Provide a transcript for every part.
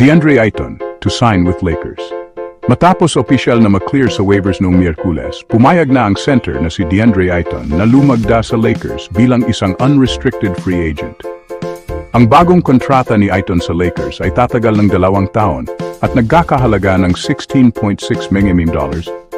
DeAndre Ayton to sign with Lakers. Matapos opisyal na maklear sa waivers noong Miyerkules, pumayag na ang center na si DeAndre Ayton na lumagda sa Lakers bilang isang unrestricted free agent. Ang bagong kontrata ni Ayton sa Lakers ay tatagal ng 2 taon at nagkakahalaga ng $16.6 million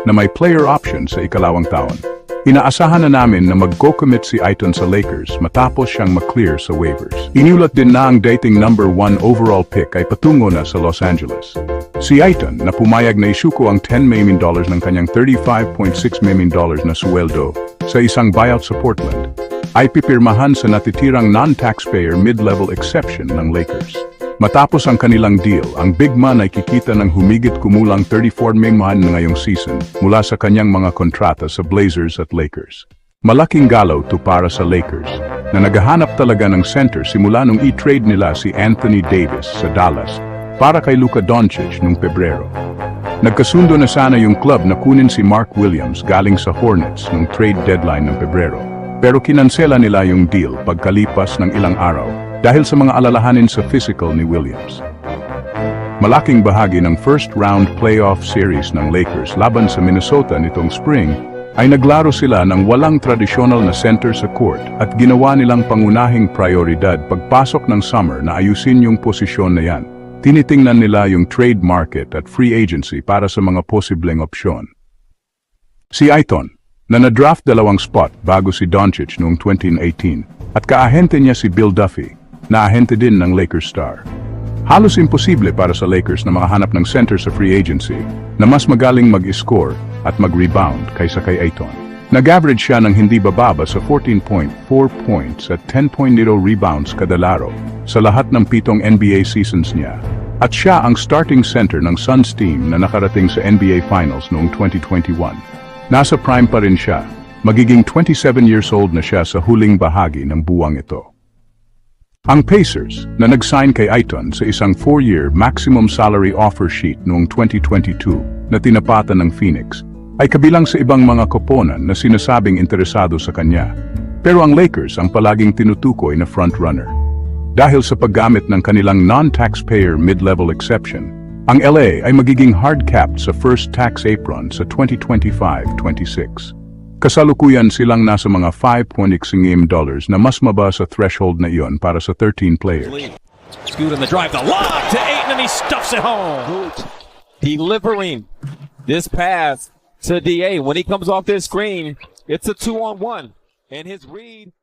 na may player option sa ikalawang taon. Inaasahan na namin na mag-co-commit si Ayton sa Lakers matapos siyang maklear sa waivers. Iniulat din na ang dating number 1 overall pick ay patungo na sa Los Angeles. Si Ayton na pumayag na isuko ang $10 million ng kanyang $35.6 million na sweldo sa isang buyout sa Portland, ay pipirmahan sa natitirang non-taxpayer mid-level exception ng Lakers. Matapos ang kanilang deal, ang big man ay kikita ng humigit kumulang $34 million na ngayong season mula sa kanyang mga kontrata sa Blazers at Lakers. Malaking galaw to para sa Lakers na naghahanap talaga ng center simula nung i-trade nila si Anthony Davis sa Dallas para kay Luka Doncic noong Pebrero. Nagkasundo na sana yung club na kunin si Mark Williams galing sa Hornets nung trade deadline ng Pebrero. Pero kinansela nila yung deal pagkalipas ng ilang araw dahil sa mga alalahanin sa physical ni Williams. Malaking bahagi ng first-round playoff series ng Lakers laban sa Minnesota nitong spring ay naglaro sila ng walang tradisyonal na center sa court at ginawa nilang pangunahing prioridad pagpasok ng summer na ayusin yung posisyon na yan. Tinitingnan nila yung trade market at free agency para sa mga posibleng opsyon. Si Ayton, na na-draft 2 spot bago si Doncic noong 2018 at kaahente niya si Bill Duffy, na ahente din ng Lakers star. Halos imposible para sa Lakers na makahanap ng center sa free agency na mas magaling mag-score at mag-rebound kaysa kay Ayton. Nag-average siya ng hindi bababa sa 14.4 points at 10.0 rebounds kada laro sa lahat ng 7 NBA seasons niya. At siya ang starting center ng Suns team na nakarating sa NBA Finals noong 2021. Nasa prime pa rin siya, magiging 27 years old na siya sa huling bahagi ng buwang ito. Ang Pacers, na nag-sign kay Ayton sa isang 4-year maximum salary offer sheet noong 2022 na tinapatan ng Phoenix, ay kabilang sa ibang mga koponan na sinasabing interesado sa kanya. Pero ang Lakers ang palaging tinutukoy na frontrunner. Dahil sa paggamit ng kanilang non-taxpayer mid-level exception, ang LA ay magiging hard-capped sa first tax apron sa 2025-26. Kasalukuyan silang nasa mga $5.6 million na mas maba sa threshold na iyon para sa 13 players. Scoot in the drive, the lob to Ayton and he stuffs it home. Delivering this pass to DA. When he comes off this screen, it's a 2-on-1. And his read